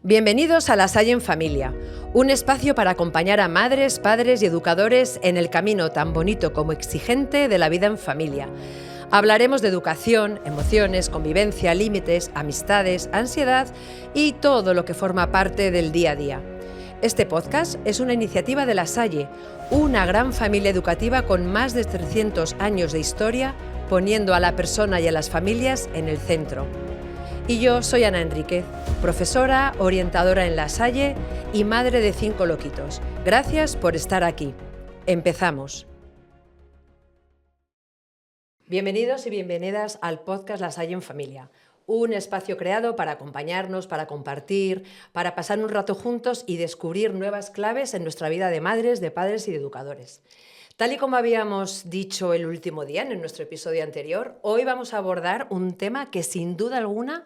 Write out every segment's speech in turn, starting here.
Bienvenidos a La Salle en Familia, un espacio para acompañar a madres, padres y educadores en el camino tan bonito como exigente de la vida en familia. Hablaremos de educación, emociones, convivencia, límites, amistades, ansiedad y todo lo que forma parte del día a día. Este podcast es una iniciativa de La Salle, una gran familia educativa con más de 300 años de historia, poniendo a la persona y a las familias en el centro. Y yo soy Ana Enríquez, profesora, orientadora en La Salle y madre de 5 loquitos. Gracias por estar aquí. Empezamos. Bienvenidos y bienvenidas al podcast La Salle en Familia, un espacio creado para acompañarnos, para compartir, para pasar un rato juntos y descubrir nuevas claves en nuestra vida de madres, de padres y de educadores. Tal y como habíamos dicho el último día en nuestro episodio anterior, hoy vamos a abordar un tema que sin duda alguna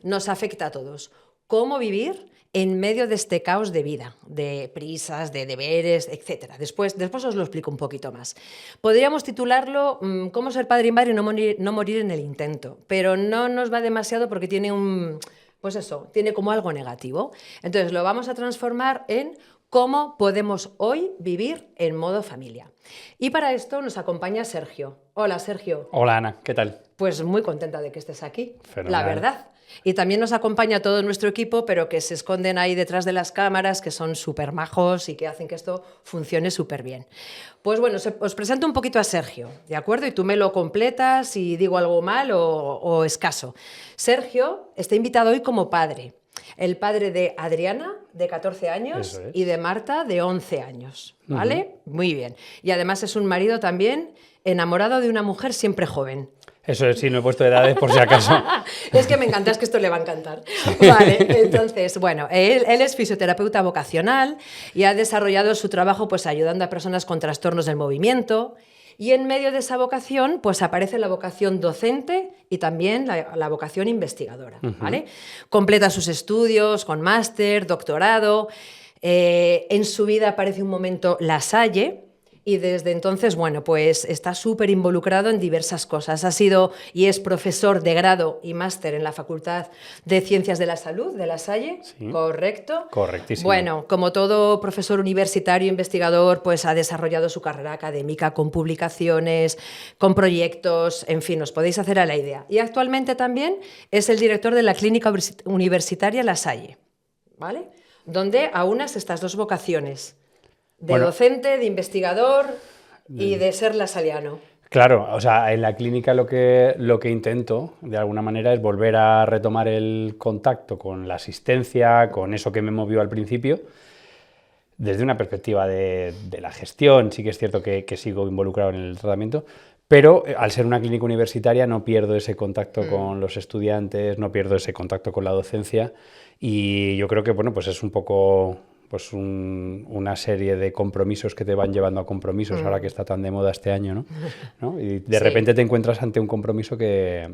nos afecta a todos. Cómo vivir en medio de este caos de vida, de prisas, de deberes, etc. Después os lo explico un poquito más. Podríamos titularlo Cómo ser padre y madre y no morir en el intento, pero no nos va demasiado porque tiene tiene como algo negativo. Entonces lo vamos a transformar en cómo podemos hoy vivir en modo familia. Y para esto nos acompaña Sergio. Hola, Sergio. Hola, Ana, ¿qué tal? Pues muy contenta de que estés aquí, Fenomenal. la verdad. Y también nos acompaña todo nuestro equipo, pero que se esconden ahí detrás de las cámaras, que son súper majos y que hacen que esto funcione súper bien. Pues bueno, os presento un poquito a Sergio, ¿de acuerdo? Y tú me lo completas si digo algo mal o escaso. Sergio está invitado hoy como padre. El padre de Adriana, de 14 años, y de Marta, de 11 años, ¿vale? Muy bien. Y además es un marido también enamorado de una mujer siempre joven. Eso es, sí, no he puesto edades por si acaso. Es que me encanta, es que esto le va a encantar. Vale, entonces, bueno, él es fisioterapeuta vocacional y ha desarrollado su trabajo pues ayudando a personas con trastornos del movimiento. Y en medio de esa vocación, pues aparece la vocación docente y también la vocación investigadora, ¿vale? Completa sus estudios con máster, doctorado. En su vida aparece un momento La Salle. Y desde entonces, bueno, pues está súper involucrado en diversas cosas. Ha sido y es profesor de grado y máster en la Facultad de Ciencias de la Salud de La Salle, sí. ¿Correcto? Correctísimo. Bueno, como todo profesor universitario, investigador, pues ha desarrollado su carrera académica con publicaciones, con proyectos, en fin, os podéis hacer a la idea. Y actualmente también es el director de la Clínica Universitaria La Salle, ¿vale? Donde aunas estas dos vocaciones. De docente, de investigador y de ser lasaliano. Claro, o sea, en la clínica lo que intento, de alguna manera, es volver a retomar el contacto con la asistencia, con eso que me movió al principio, desde una perspectiva de la gestión. Sí que es cierto que sigo involucrado en el tratamiento, pero al ser una clínica universitaria no pierdo ese contacto con los estudiantes, no pierdo ese contacto con la docencia, y yo creo que, bueno, pues es un poco... pues una serie de compromisos que te van llevando a compromisos, ahora que está tan de moda este año, ¿no? Y de repente te encuentras ante un compromiso que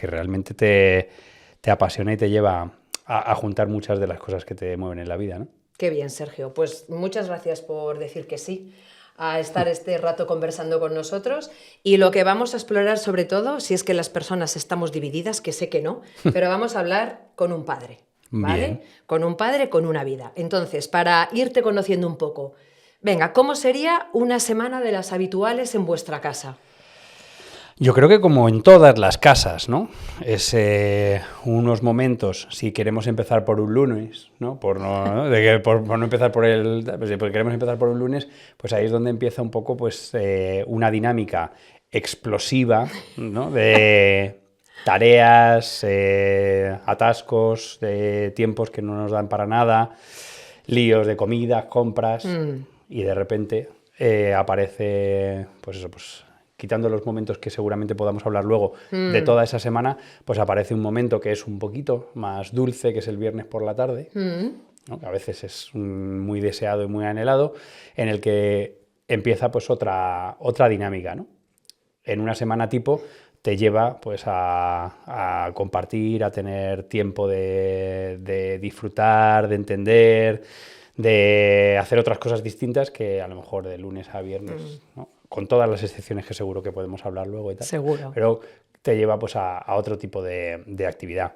realmente te apasiona y te lleva a juntar muchas de las cosas que te mueven en la vida, ¿no? Qué bien, Sergio. Pues muchas gracias por decir que sí a estar este rato conversando con nosotros, y lo que vamos a explorar sobre todo, si es que las personas estamos divididas, que sé que no, pero vamos a hablar con un padre. ¿Vale? Bien. Con un padre, con una vida. Entonces, para irte conociendo un poco, venga, ¿cómo sería una semana de las habituales en vuestra casa? Yo creo que como en todas las casas, ¿no? Es unos momentos, si queremos empezar por un lunes, ¿no? Por no empezar por porque queremos empezar por un lunes, pues ahí es donde empieza un poco pues una dinámica explosiva, ¿no? De tareas, atascos, tiempos que no nos dan para nada, líos de comida, compras, y de repente aparece, pues eso, pues quitando los momentos que seguramente podamos hablar luego de toda esa semana, pues aparece un momento que es un poquito más dulce, que es el viernes por la tarde, ¿no? Que a veces es muy deseado y muy anhelado, en el que empieza pues otra dinámica, ¿no? En una semana tipo te lleva pues a compartir, a tener tiempo de disfrutar, de entender, de hacer otras cosas distintas que a lo mejor de lunes a viernes, ¿no? Con todas las excepciones que seguro que podemos hablar luego y tal. Seguro. Pero te lleva pues a otro tipo de actividad.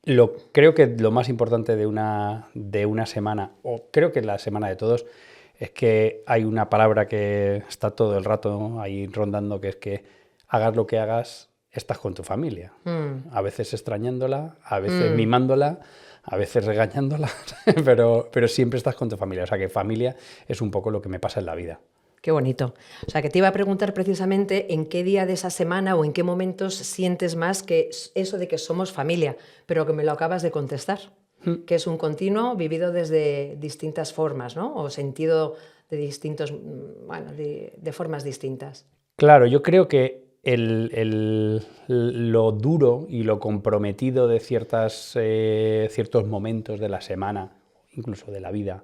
Creo que lo más importante de una semana, o creo que la semana de todos, es que hay una palabra que está todo el rato ahí rondando, que es que hagas lo que hagas, estás con tu familia. A veces extrañándola, a veces mimándola, a veces regañándola, pero siempre estás con tu familia. O sea que familia es un poco lo que me pasa en la vida. Qué bonito. O sea, que te iba a preguntar precisamente en qué día de esa semana o en qué momentos sientes más que eso de que somos familia, pero que me lo acabas de contestar, que es un continuo vivido desde distintas formas, ¿no? O sentido de distintos, bueno, de formas distintas. Claro, yo creo que lo duro y lo comprometido de ciertos momentos de la semana, incluso de la vida,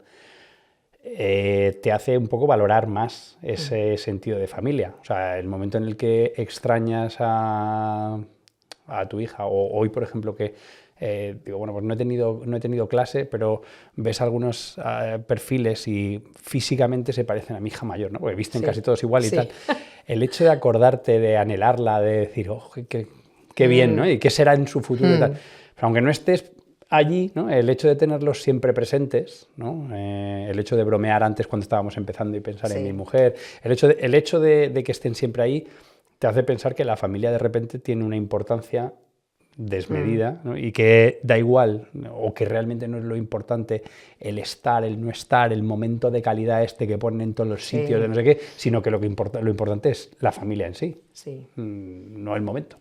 te hace un poco valorar más ese sentido de familia. O sea, el momento en el que extrañas a tu hija, o hoy, por ejemplo, que digo, bueno, pues no he tenido clase, pero ves algunos perfiles y físicamente se parecen a mi hija mayor, ¿no? Porque visten casi todos igual y tal. El hecho de acordarte, de anhelarla, de decir, oh, qué bien, ¿no? Y qué será en su futuro y tal. Pero aunque no estés allí, ¿no? El hecho de tenerlos siempre presentes, ¿no? El hecho de bromear antes cuando estábamos empezando y pensar en mi mujer, el hecho de que estén siempre ahí te hace pensar que la familia de repente tiene una importancia desmedida, ¿no? Y que da igual, o que realmente no es lo importante el estar, el no estar, el momento de calidad que ponen en todos los sitios, de no sé qué, sino que lo importante es la familia en sí, no el momento.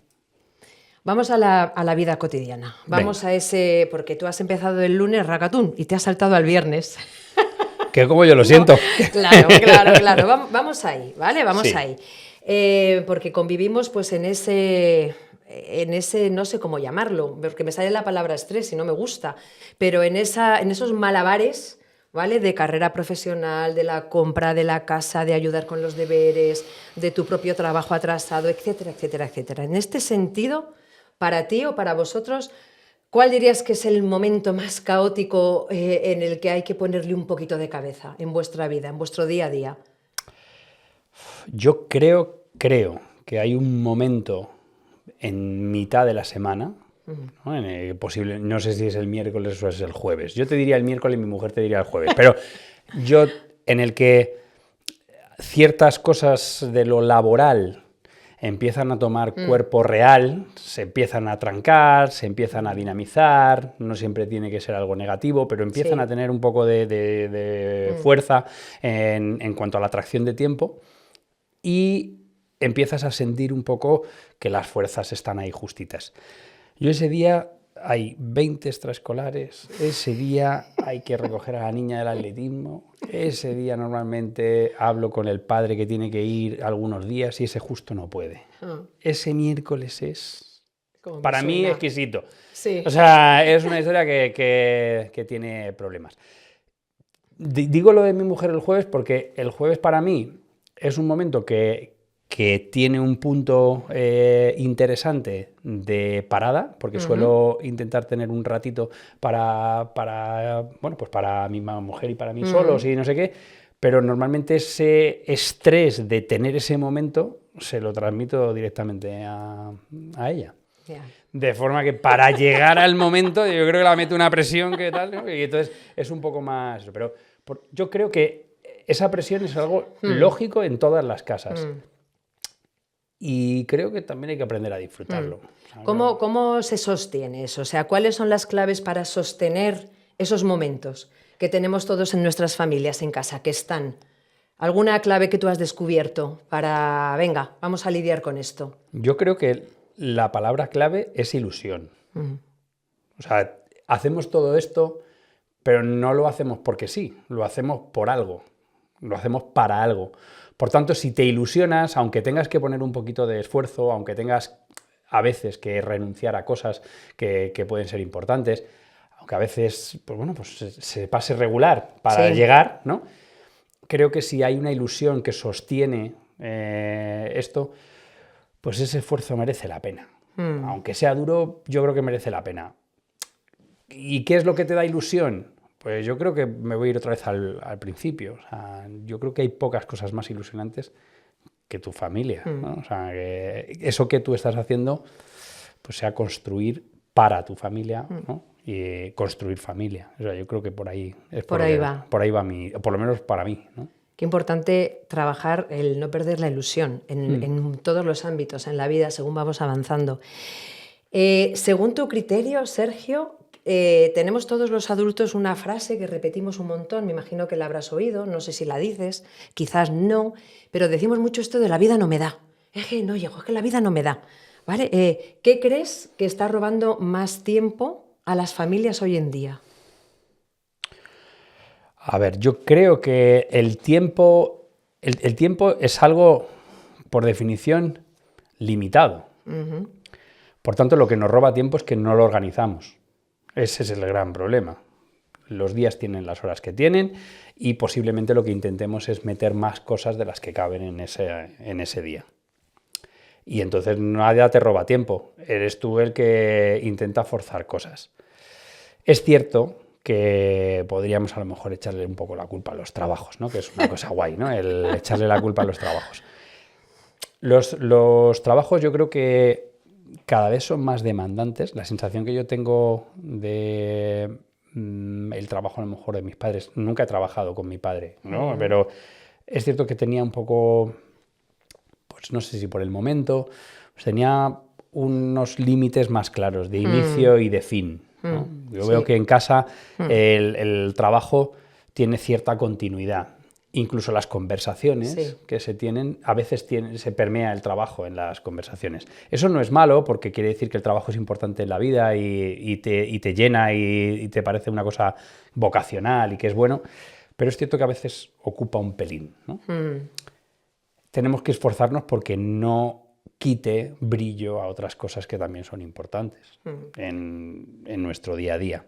Vamos a la vida cotidiana. Vamos a ese, porque tú has empezado el lunes racatún y te has saltado al viernes. Que como yo lo siento. Claro. Vamos ahí, ¿vale? Vamos ahí. Porque convivimos pues en ese, no sé cómo llamarlo, porque me sale la palabra estrés y no me gusta, pero en esos malabares, ¿vale? De carrera profesional, de la compra de la casa, de ayudar con los deberes, de tu propio trabajo atrasado, etcétera, etcétera, etcétera. En este sentido, para ti o para vosotros, ¿cuál dirías que es el momento más caótico en el que hay que ponerle un poquito de cabeza en vuestra vida, en vuestro día a día? Yo creo que hay un momento en mitad de la semana, ¿no? No sé si es el miércoles o es el jueves. Yo te diría el miércoles y mi mujer te diría el jueves, pero yo en el que ciertas cosas de lo laboral empiezan a tomar cuerpo real, se empiezan a trancar, se empiezan a dinamizar, no siempre tiene que ser algo negativo, pero empiezan a tener un poco de fuerza en cuanto a la atracción de tiempo, y empiezas a sentir un poco que las fuerzas están ahí justitas. Yo ese día hay 20 extraescolares, ese día hay que recoger a la niña del atletismo, ese día normalmente hablo con el padre que tiene que ir algunos días y ese justo no puede. Ese miércoles es, para mí, exquisito. Sí. O sea, es una historia que tiene problemas. Digo lo de mi mujer el jueves porque el jueves para mí es un momento que tiene un punto interesante de parada, porque suelo intentar tener un ratito para mi mujer y para mí solos y no sé qué, pero normalmente ese estrés de tener ese momento se lo transmito directamente a ella. De forma que para llegar al momento yo creo que la meto una presión que tal, ¿no? Y entonces es un poco más... Pero yo creo que esa presión es algo lógico en todas las casas. Y creo que también hay que aprender a disfrutarlo. ¿Cómo se sostiene eso? O sea, ¿cuáles son las claves para sostener esos momentos que tenemos todos en nuestras familias en casa, que están? ¿Alguna clave que tú has descubierto para, venga, vamos a lidiar con esto? Yo creo que la palabra clave es ilusión. O sea, hacemos todo esto, pero no lo hacemos porque sí, lo hacemos por algo, lo hacemos para algo. Por tanto, si te ilusionas, aunque tengas que poner un poquito de esfuerzo, aunque tengas a veces que renunciar a cosas que pueden ser importantes, aunque a veces se pase regular para llegar, ¿no? Creo que si hay una ilusión que sostiene esto, pues ese esfuerzo merece la pena. Aunque sea duro, yo creo que merece la pena. ¿Y qué es lo que te da ilusión? Pues yo creo que me voy a ir otra vez al principio. O sea, yo creo que hay pocas cosas más ilusionantes que tu familia, ¿no? O sea, que eso que tú estás haciendo pues sea construir para tu familia, ¿no? Y construir familia. O sea, yo creo que por ahí es Por ahí va. Por ahí va por lo menos para mí, ¿no? Qué importante trabajar el no perder la ilusión en todos los ámbitos en la vida según vamos avanzando. Según tu criterio, Sergio, tenemos todos los adultos una frase que repetimos un montón, me imagino que la habrás oído, no sé si la dices, quizás no, pero decimos mucho esto de la vida no me da. Es que no llego, es que la vida no me da. ¿Vale? ¿Qué crees que está robando más tiempo a las familias hoy en día? A ver, yo creo que el tiempo es algo, por definición, limitado. Por tanto, lo que nos roba tiempo es que no lo organizamos. Ese es el gran problema. Los días tienen las horas que tienen y posiblemente lo que intentemos es meter más cosas de las que caben en ese día. Y entonces nada te roba tiempo, eres tú el que intenta forzar cosas. Es cierto que podríamos a lo mejor echarle un poco la culpa a los trabajos, ¿no? Que es una cosa guay, ¿no? El echarle la culpa a los trabajos. Los trabajos yo creo que cada vez son más demandantes. La sensación que yo tengo de el trabajo a lo mejor de mis padres, nunca he trabajado con mi padre, ¿no? Pero es cierto que tenía un poco, pues no sé si por el momento, pues tenía unos límites más claros de inicio y de fin, ¿no? Yo veo que en casa el trabajo tiene cierta continuidad. Incluso las conversaciones que se tienen, a veces se permea el trabajo en las conversaciones. Eso no es malo porque quiere decir que el trabajo es importante en la vida y te llena y te parece una cosa vocacional y que es bueno, pero es cierto que a veces ocupa un pelín, ¿no? Tenemos que esforzarnos porque no quite brillo a otras cosas que también son importantes en nuestro día a día.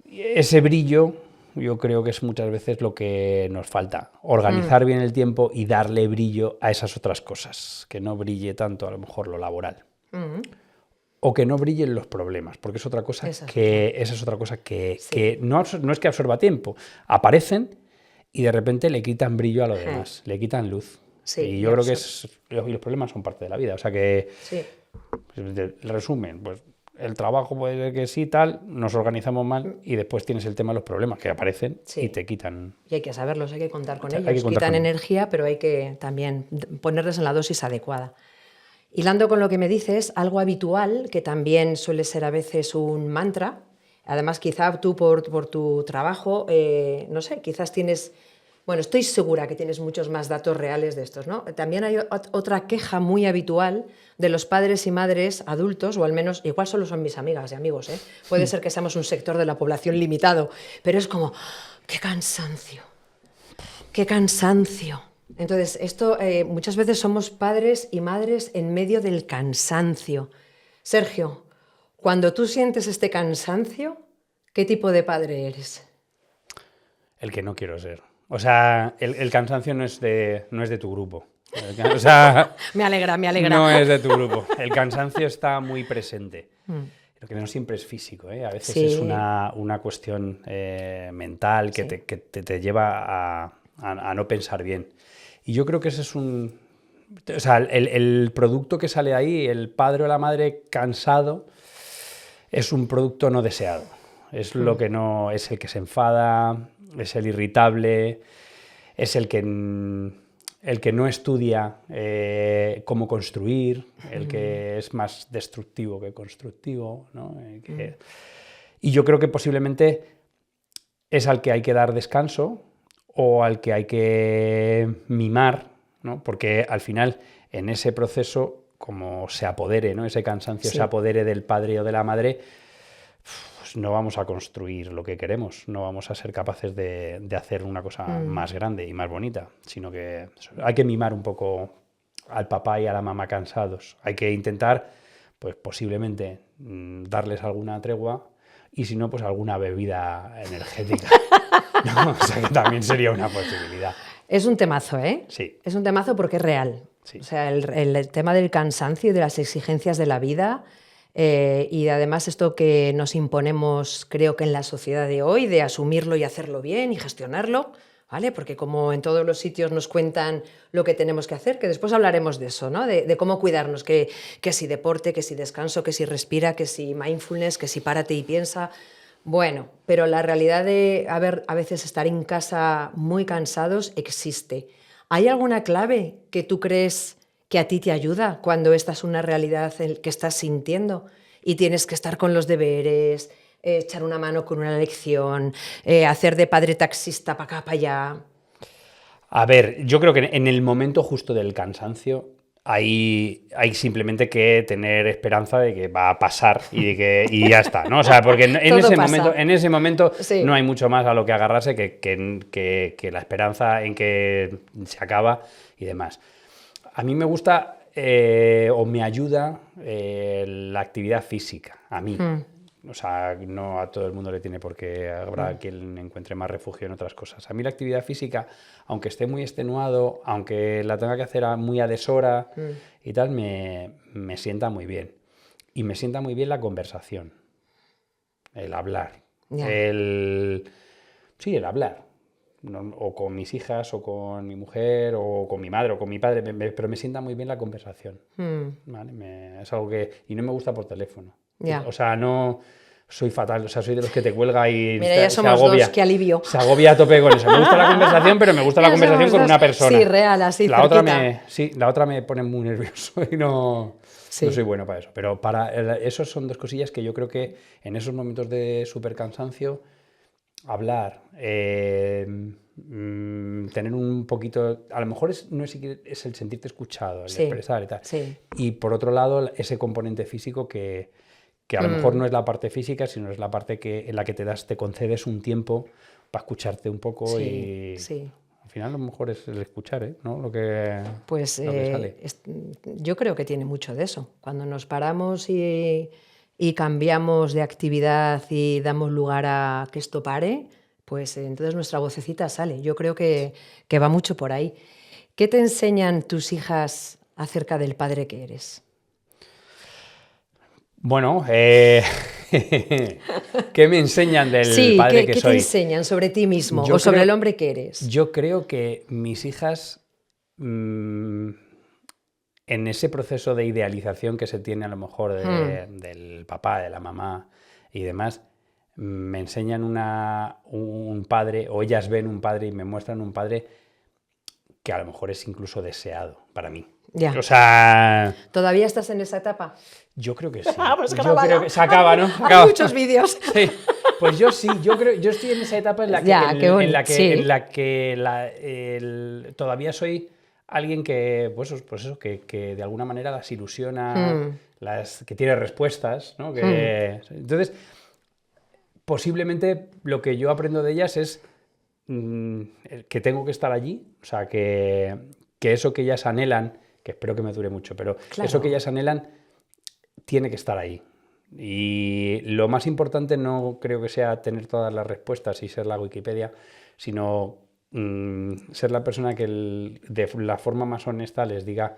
Ese brillo yo creo que es muchas veces lo que nos falta, organizar bien el tiempo y darle brillo a esas otras cosas, que no brille tanto a lo mejor lo laboral. O que no brillen los problemas, porque es otra cosa que no es que absorba tiempo, aparecen y de repente le quitan brillo a lo demás, le quitan luz. Y yo creo que los problemas son parte de la vida, o sea que, el resumen, pues el trabajo puede ser que sí, tal, nos organizamos mal y después tienes el tema de los problemas que aparecen y te quitan. Y hay que saberlos, hay que contar con ellos. Quitan energía, pero hay que también ponerles en la dosis adecuada. Hilando con lo que me dices, algo habitual, que también suele ser a veces un mantra, además quizá tú por tu trabajo, no sé, quizás tienes... Bueno, estoy segura que tienes muchos más datos reales de estos, ¿no? También hay otra queja muy habitual de los padres y madres adultos, o al menos, igual solo son mis amigas y amigos, ¿eh? Puede ser que seamos un sector de la población limitado, pero es como, ¡qué cansancio! ¡Qué cansancio! Entonces, esto muchas veces somos padres y madres en medio del cansancio. Sergio, cuando tú sientes este cansancio, ¿qué tipo de padre eres? El que no quiero ser. O sea, el cansancio no es de tu grupo. O sea, me alegra. No es de tu grupo. El cansancio está muy presente. Lo que no siempre es físico, ¿eh? A veces es una cuestión mental que te lleva a no pensar bien. Y yo creo que ese es un... O sea, el producto que sale ahí, el padre o la madre cansado, es un producto no deseado. Es lo que no... Es el que se enfada, es el irritable, es el que no estudia cómo construir, el que es más destructivo que constructivo, ¿no? Y yo creo que posiblemente es al que hay que dar descanso o al que hay que mimar, ¿no? Porque al final en ese proceso, como se apodere, ¿no? Ese cansancio se apodere del padre o de la madre, pues no vamos a construir lo que queremos, no vamos a ser capaces de hacer una cosa más grande y más bonita, sino que hay que mimar un poco al papá y a la mamá cansados. Hay que intentar, pues posiblemente, darles alguna tregua y si no, pues alguna bebida energética. ¿No? O sea, que también sería una posibilidad. Es un temazo, ¿eh? Sí. Es un temazo porque es real. Sí. O sea, el tema del cansancio y de las exigencias de la vida y además esto que nos imponemos, creo que en la sociedad de hoy, de asumirlo y hacerlo bien y gestionarlo, ¿vale? Porque como en todos los sitios nos cuentan lo que tenemos que hacer, que después hablaremos de eso, ¿no? De cómo cuidarnos, que si deporte, que si descanso, que si respira, que si mindfulness, que si párate y piensa. Bueno, pero la realidad de a veces estar en casa muy cansados existe. ¿Hay alguna clave que tú crees que a ti te ayuda cuando esta es una realidad que estás sintiendo y tienes que estar con los deberes, echar una mano con una lección, hacer de padre taxista para acá, para allá? A ver, yo creo que en el momento justo del cansancio hay simplemente que tener esperanza de que va a pasar y ya está, ¿no? O sea, porque en ese momento Sí. no hay mucho más a lo que agarrarse que la esperanza en que se acaba y demás. A mí me gusta o me ayuda la actividad física, a mí. O sea, no a todo el mundo le tiene por qué, habrá quien encuentre más refugio en otras cosas. A mí la actividad física, aunque esté muy extenuado, aunque la tenga que hacer muy a deshora y tal, me sienta muy bien. Y me sienta muy bien la conversación, el hablar. Ya. Sí, el hablar. O con mis hijas, o con mi mujer, o con mi madre, o con mi padre, pero me sienta muy bien la conversación. ¿Vale? Es algo que... Y no me gusta por teléfono. Ya. O sea, no... Soy fatal, o sea, soy de los que te cuelga y Mira, ya se somos agobia. dos, qué alivio. Se agobia a tope con eso. Me gusta la conversación, pero me gusta la Ya conversación somos con dos. una persona. Sí, real, así, la otra cerquita. la otra me pone muy nervioso y no Sí. soy bueno para eso. Pero eso son dos cosillas que yo creo que en esos momentos de súper cansancio, hablar, tener un poquito... A lo mejor no es el sentirte escuchado, el Sí, expresar y tal. sí. Y por otro lado, ese componente físico que a lo mejor no es la parte física, sino es la parte en la que te concedes un tiempo para escucharte un poco Sí, y... sí. Al final a lo mejor es el escuchar, ¿no? Lo que sale. Yo creo que tiene mucho de eso. Cuando nos paramos y cambiamos de actividad y damos lugar a que esto pare, pues entonces nuestra vocecita sale. Yo creo que va mucho por ahí. ¿Qué te enseñan tus hijas acerca del padre que eres? Bueno, ¿qué me enseñan del padre que ¿qué te soy? enseñan sobre ti mismo o sobre el hombre que eres? Yo creo que mis hijas, en ese proceso de idealización que se tiene a lo mejor del papá, de la mamá y demás, me enseñan un padre, o ellas ven un padre y me muestran un padre que a lo mejor es incluso deseado para mí. Ya. O sea... ¿Todavía estás en esa etapa? Yo creo que sí. Pues yo creo que se acaba, ¿no? Hay muchos vídeos. Sí. Pues yo sí, yo estoy en esa etapa en la que, todavía soy alguien que, pues eso, que de alguna manera las ilusiona, que tiene respuestas, ¿no? Entonces, posiblemente lo que yo aprendo de ellas es que tengo que estar allí, o sea, que eso que ellas anhelan, que espero que me dure mucho, pero claro, eso que ellas anhelan tiene que estar ahí. Y lo más importante no creo que sea tener todas las respuestas y ser la Wikipedia, sino ser la persona que de la forma más honesta les diga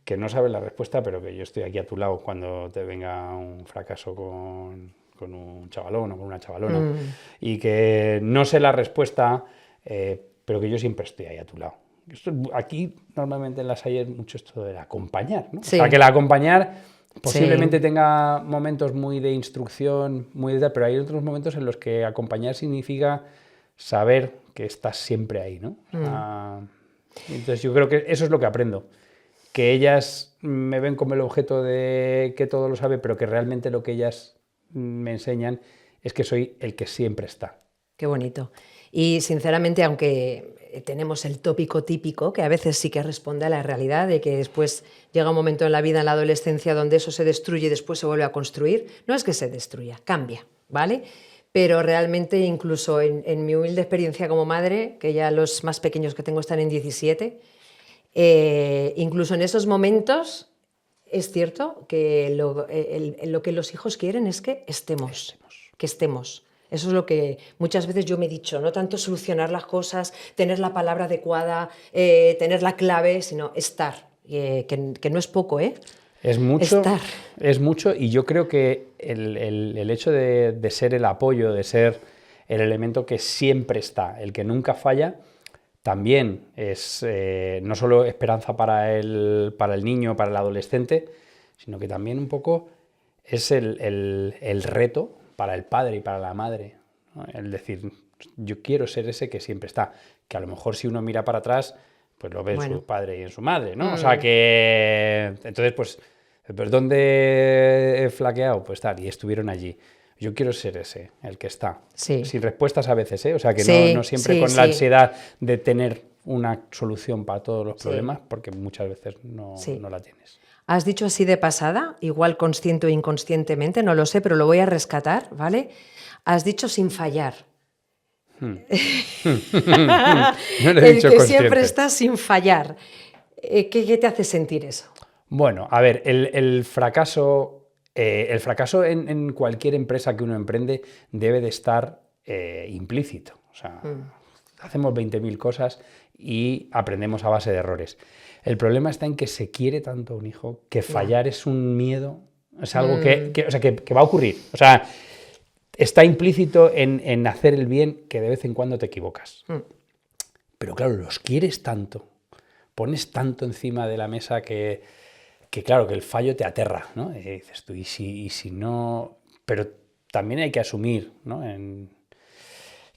que no sabe la respuesta, pero que yo estoy aquí a tu lado cuando te venga un fracaso con un chavalón o con una chavalona. Y que no sé la respuesta, pero que yo siempre estoy ahí a tu lado. Aquí normalmente en las hay mucho esto de acompañar, ¿no? Sí. O sea, que el acompañar posiblemente tenga momentos muy de instrucción, pero hay otros momentos en los que acompañar significa saber que estás siempre ahí, ¿no? O sea, entonces yo creo que eso es lo que aprendo, que ellas me ven como el objeto de que todo lo sabe, pero que realmente lo que ellas me enseñan es que soy el que siempre está. Qué bonito. Y sinceramente, aunque tenemos el tópico típico, que a veces sí que responde a la realidad, de que después llega un momento en la vida, en la adolescencia, donde eso se destruye y después se vuelve a construir. No es que se destruya, cambia, ¿vale? Pero realmente, incluso en mi humilde experiencia como madre, que ya los más pequeños que tengo están en 17, incluso en esos momentos es cierto que lo que los hijos quieren es que estemos. Eso es lo que muchas veces yo me he dicho, no tanto solucionar las cosas, tener la palabra adecuada, tener la clave, sino estar, que no es poco, ¿eh? Es mucho, estar. Es mucho, y yo creo que el hecho de ser el apoyo, de ser el elemento que siempre está, el que nunca falla, también es no solo esperanza para el niño, para el adolescente, sino que también un poco es el reto para el padre y para la madre, ¿no? El decir, yo quiero ser ese que siempre está, que a lo mejor si uno mira para atrás, pues lo ve en su padre y en su madre, ¿no? O sea que, entonces, pues ¿dónde he flaqueado? Pues tal, y estuvieron allí. Yo quiero ser ese, el que está. Sí. Sin respuestas a veces, ¿eh? O sea, que Sí, no siempre sí, con la sí. ansiedad de tener una solución para todos los problemas, porque muchas veces no la tienes. Has dicho así de pasada, igual consciente o inconscientemente, no lo sé, pero lo voy a rescatar, ¿vale? Has dicho sin fallar. No lo he El dicho que consciente. siempre está sin fallar. ¿Qué te hace sentir eso? Bueno, a ver, el fracaso en cualquier empresa que uno emprende debe de estar implícito. O sea, hacemos 20.000 cosas y aprendemos a base de errores. El problema está en que se quiere tanto a un hijo que fallar es un miedo, es algo que va a ocurrir. O sea, está implícito en hacer el bien, que de vez en cuando te equivocas. Pero claro, los quieres tanto, pones tanto encima de la mesa que claro, que el fallo te aterra, ¿no? Y dices tú, ¿y si no? Pero también hay que asumir, ¿no?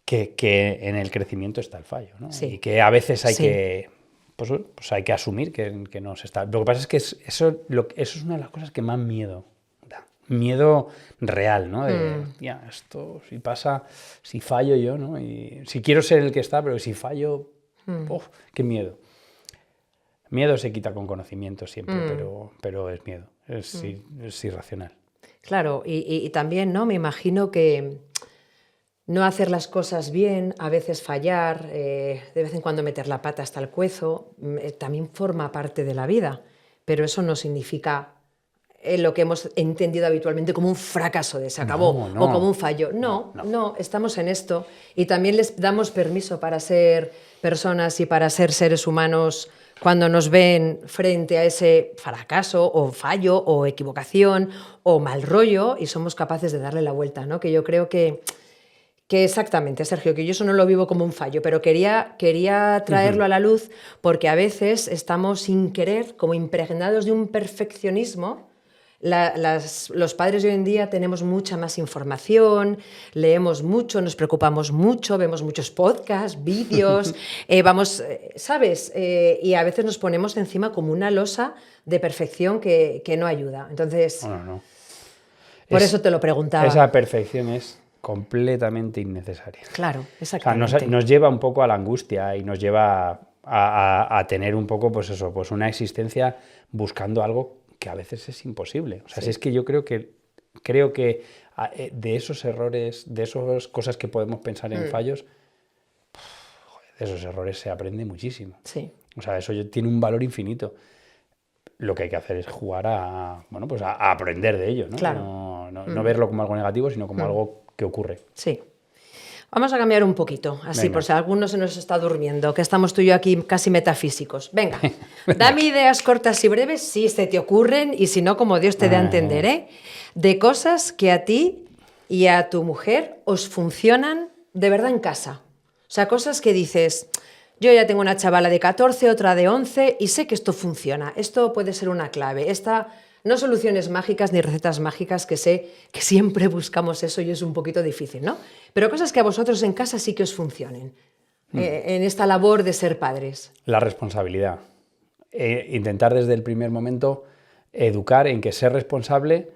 Que en el crecimiento está el fallo, ¿no? Sí. Y que a veces hay Sí. que... Pues hay que asumir que no se está... Lo que pasa es que eso es una de las cosas que más miedo da. Miedo real, ¿no? De, tía, esto si pasa, si fallo yo, ¿no? Y si quiero ser el que está, pero si fallo, qué miedo. Miedo se quita con conocimiento siempre, pero es miedo, es irracional. Claro, y también, ¿no? Me imagino que no hacer las cosas bien, a veces fallar, de vez en cuando meter la pata hasta el cuezo, también forma parte de la vida, pero eso no significa lo que hemos entendido habitualmente como un fracaso de se acabó No. o como un fallo. No, estamos en esto y también les damos permiso para ser personas y para ser seres humanos cuando nos ven frente a ese fracaso o fallo o equivocación o mal rollo y somos capaces de darle la vuelta, ¿no? Que yo creo que exactamente, Sergio, que yo eso no lo vivo como un fallo, pero quería traerlo a la luz porque a veces estamos sin querer como impregnados de un perfeccionismo. Los padres de hoy en día tenemos mucha más información, leemos mucho, nos preocupamos mucho, vemos muchos podcasts, vídeos, ¿sabes? Y a veces nos ponemos encima como una losa de perfección que no ayuda. Entonces, No. Por eso te lo preguntaba. Esa perfección es completamente innecesaria. Claro, O exactamente. sea, nos lleva un poco a la angustia y nos lleva a tener un poco, pues eso, pues una existencia buscando algo que a veces es imposible. O sea, si es que yo creo que de esos errores, de esas cosas que podemos pensar en fallos, de esos errores se aprende muchísimo. Sí. O sea, eso tiene un valor infinito. Lo que hay que hacer es jugar a aprender de ello, ¿no? Claro. No verlo como algo negativo, sino como algo que ocurre. Sí. Vamos a cambiar un poquito, así Venga. por si alguno se nos está durmiendo, que estamos tú y yo aquí casi metafísicos. Venga, dame ideas cortas y breves si se te ocurren y si no, como Dios te dé a entender, ¿eh? De cosas que a ti y a tu mujer os funcionan de verdad en casa. O sea, cosas que dices, yo ya tengo una chavala de 14, otra de 11 y sé que esto funciona, esto puede ser una clave, no soluciones mágicas ni recetas mágicas, que sé que siempre buscamos eso y es un poquito difícil, ¿no? Pero cosas que a vosotros en casa sí que os funcionen, en esta labor de ser padres. La responsabilidad. Intentar desde el primer momento educar en que ser responsable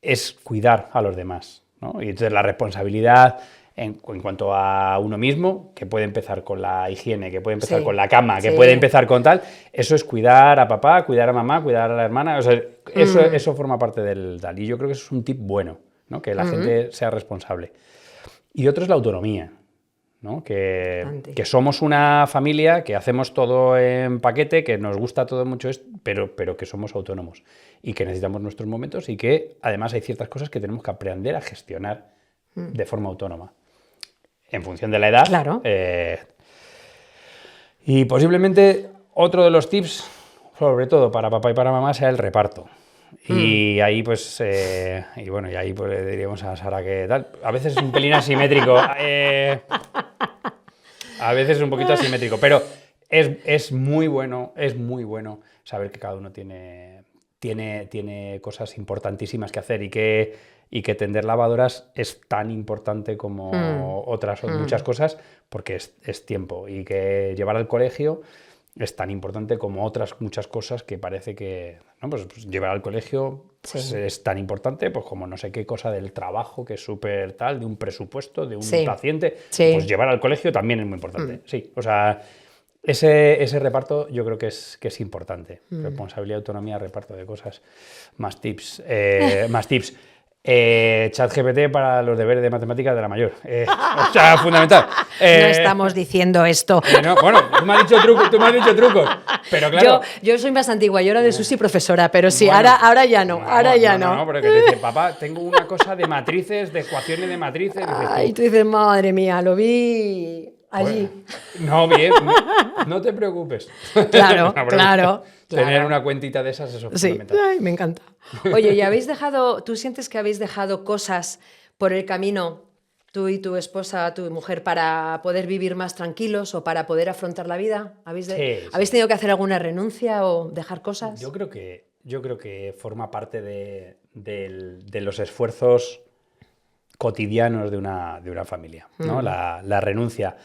es cuidar a los demás, ¿no? Y entonces la responsabilidad en cuanto a uno mismo, que puede empezar con la higiene, que puede empezar con la cama, que puede empezar con tal, eso es cuidar a papá, cuidar a mamá, cuidar a la hermana, o sea, eso forma parte del tal. Y yo creo que eso es un tip bueno, ¿no? Que la gente sea responsable. Y otro es la autonomía, ¿no? Que somos una familia, que hacemos todo en paquete, que nos gusta todo mucho, pero que somos autónomos y que necesitamos nuestros momentos y que además hay ciertas cosas que tenemos que aprender a gestionar de forma autónoma. En función de la edad. Claro. Y posiblemente otro de los tips, sobre todo para papá y para mamá, sea el reparto. Y ahí pues, le diríamos a Sara que tal. A veces es un pelín asimétrico. A A veces es un poquito asimétrico, pero es muy bueno saber que cada uno tiene cosas importantísimas que hacer y que tender lavadoras es tan importante como otras muchas cosas, porque es tiempo, y que llevar al colegio es tan importante como otras muchas cosas que parece que, ¿no? Pues llevar al colegio pues, es tan importante pues como no sé qué cosa del trabajo, que es súper tal, de un presupuesto, de un paciente, pues llevar al colegio también es muy importante. Sí, o sea, ese reparto yo creo que es importante. Responsabilidad, autonomía, reparto de cosas, más tips. ChatGPT para los deberes de matemáticas de la mayor. O sea, fundamental. No estamos diciendo esto. No, bueno, tú me has dicho trucos, pero claro. Yo soy más antigua, yo era de Susi profesora, pero sí, bueno, ahora ya no, No, pero que te dice, papá, tengo una cosa de matrices, de ecuaciones de matrices. Ay, tú dices, madre mía, lo vi allí. No, bien, no te preocupes. Claro. Tener una cuentita de esas, eso es fundamental. Ay, me encanta. Oye, ¿y tú sientes que habéis dejado cosas por el camino, tú y tu esposa, tu mujer, para poder vivir más tranquilos o para poder afrontar la vida? ¿Habéis tenido que hacer alguna renuncia o dejar cosas? Yo creo que forma parte de los esfuerzos cotidianos de una familia, ¿no? La renuncia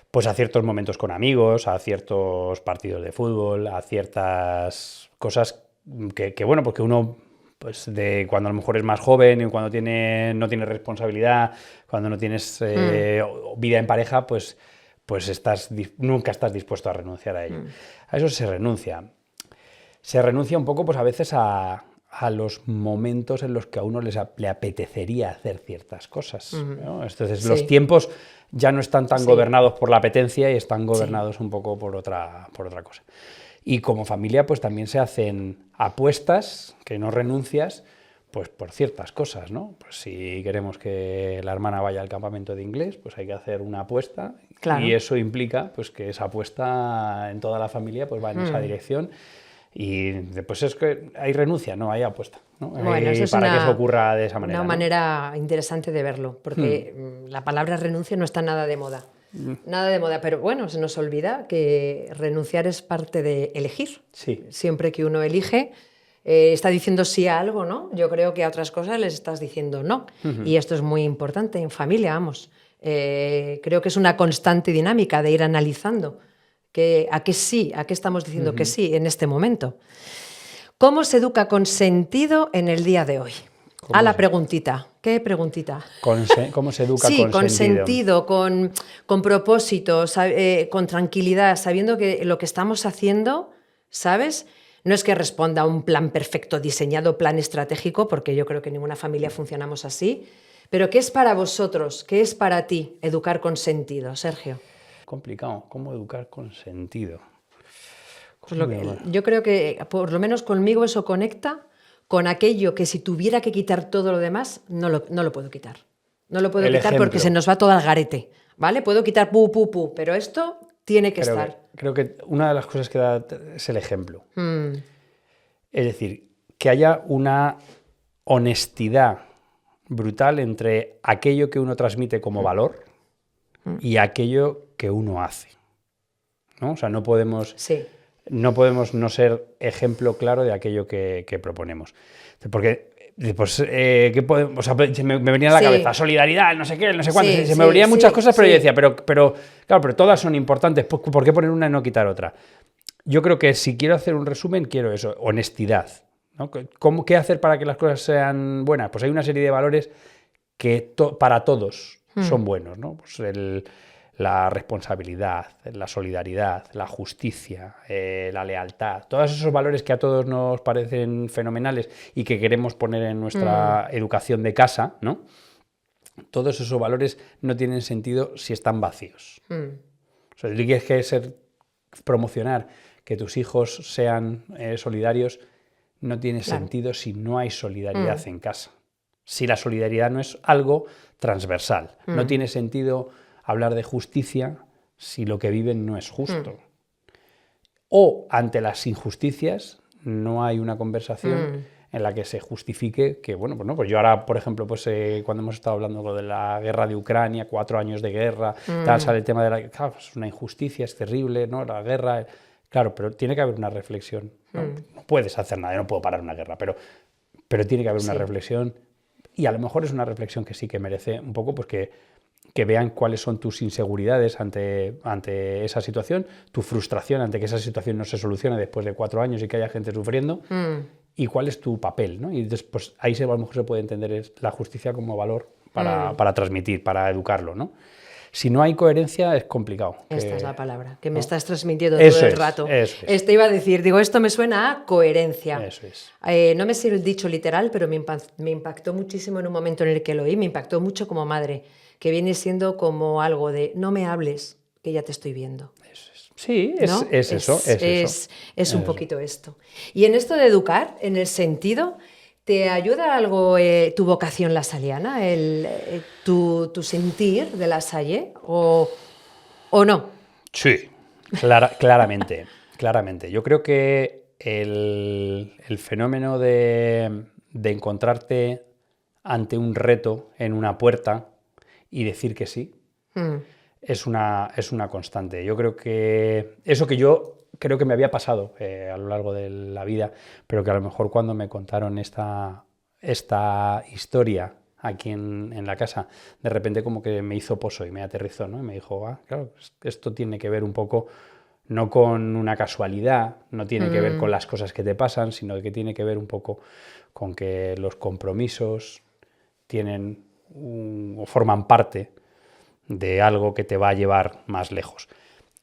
pues a ciertos momentos con amigos, a ciertos partidos de fútbol, a ciertas cosas que bueno, porque uno pues de cuando a lo mejor es más joven y cuando no tienes responsabilidad, cuando no tienes vida en pareja, pues nunca estás dispuesto a renunciar a ello. A eso se renuncia. Se renuncia un poco pues a veces a los momentos en los que a uno le apetecería hacer ciertas cosas, ¿no? Entonces los tiempos ya no están tan gobernados por la apetencia y están gobernados un poco por otra cosa. Y como familia pues también se hacen apuestas que no renuncias pues por ciertas cosas, ¿no? Pues si queremos que la hermana vaya al campamento de inglés, pues hay que hacer una apuesta, claro. Y eso implica pues que esa apuesta en toda la familia pues va en esa dirección. Y después es que hay renuncia, no hay apuesta, ¿no? Bueno, eso es para que eso ocurra de esa manera. Una manera interesante de verlo, porque la palabra renuncia no está nada de moda. Nada de moda, pero bueno, se nos olvida que renunciar es parte de elegir. Sí. Siempre que uno elige, está diciendo sí a algo, ¿no? Yo creo que a otras cosas les estás diciendo no. Y esto es muy importante en familia, vamos. Creo que es una constante dinámica de ir analizando. ¿A qué sí? ¿A qué estamos diciendo que sí en este momento? ¿Cómo se educa con sentido en el día de hoy? A la preguntita. ¿Qué preguntita? ¿Cómo se educa con sentido? Con propósito, con tranquilidad, sabiendo que lo que estamos haciendo, ¿sabes? No es que responda a un plan perfecto, diseñado, plan estratégico, porque yo creo que en ninguna familia funcionamos así, pero ¿qué es para vosotros? ¿Qué es para ti educar con sentido, Sergio? Complicado. ¿Cómo educar con sentido? Pues yo creo que por lo menos conmigo eso conecta con aquello que si tuviera que quitar todo lo demás, no lo puedo quitar. No lo puedo quitar porque se nos va todo al garete, ¿vale? Puedo quitar pero esto tiene que estar. Creo que una de las cosas que da es el ejemplo. Es decir, que haya una honestidad brutal entre aquello que uno transmite como valor y aquello que uno hace, ¿no? O sea, no podemos no ser ejemplo claro de aquello que proponemos. Porque pues, ¿qué podemos? O sea, me venía a la cabeza solidaridad, no sé qué, no sé cuánto, se me venían muchas cosas, pero yo decía, pero todas son importantes, ¿por qué poner una y no quitar otra? Yo creo que si quiero hacer un resumen, quiero eso, honestidad, ¿no? ¿Qué hacer para que las cosas sean buenas? Pues hay una serie de valores que para todos son buenos, ¿no? Pues la responsabilidad, la solidaridad, la justicia, la lealtad, todos esos valores que a todos nos parecen fenomenales y que queremos poner en nuestra educación de casa, ¿no? Todos esos valores no tienen sentido si están vacíos. O sea, si tú quieres promocionar que tus hijos sean solidarios, no tiene sentido si no hay solidaridad en casa. Si la solidaridad no es algo transversal, no tiene sentido hablar de justicia si lo que viven no es justo. O ante las injusticias no hay una conversación en la que se justifique que, bueno, pues no, pues yo ahora, por ejemplo, pues cuando hemos estado hablando de la guerra de Ucrania, 4 años de guerra, tal, sale el tema de la, claro, es una injusticia, es terrible, ¿no? La guerra, claro, pero tiene que haber una reflexión, ¿no? No puedes hacer nada, yo no puedo parar una guerra, pero tiene que haber una reflexión, y a lo mejor es una reflexión que sí que merece un poco, pues que vean cuáles son tus inseguridades ante esa situación, tu frustración ante que esa situación no se solucione después de 4 años y que haya gente sufriendo, y cuál es tu papel, ¿no? Y después ahí a lo mejor se puede entender la justicia como valor para transmitir, para educarlo, ¿no? Si no hay coherencia es complicado. Esta es la palabra que me estás transmitiendo Eso todo el es, rato. eso es. Esto iba a decir, digo, esto me suena a coherencia. Eso es. No me sé el dicho literal, pero me impactó muchísimo en un momento en el que lo oí, me impactó mucho como madre, que viene siendo como algo de no me hables, que ya te estoy viendo. Eso es. Sí, ¿No? es eso. Es un poquito esto. Y en esto de educar, en el sentido, ¿te ayuda algo tu vocación lasaliana, tu sentir de La Salle, o no? Sí, claramente, claramente. Yo creo que el fenómeno de encontrarte ante un reto en una puerta y decir que sí, es una constante. Yo creo que eso que yo creo que me había pasado a lo largo de la vida, pero que a lo mejor cuando me contaron esta historia aquí en la casa, de repente como que me hizo poso y me aterrizó, ¿no? Y me dijo, claro, esto tiene que ver un poco no con una casualidad, no tiene que ver con las cosas que te pasan, sino que tiene que ver un poco con que los compromisos tienen o forman parte de algo que te va a llevar más lejos.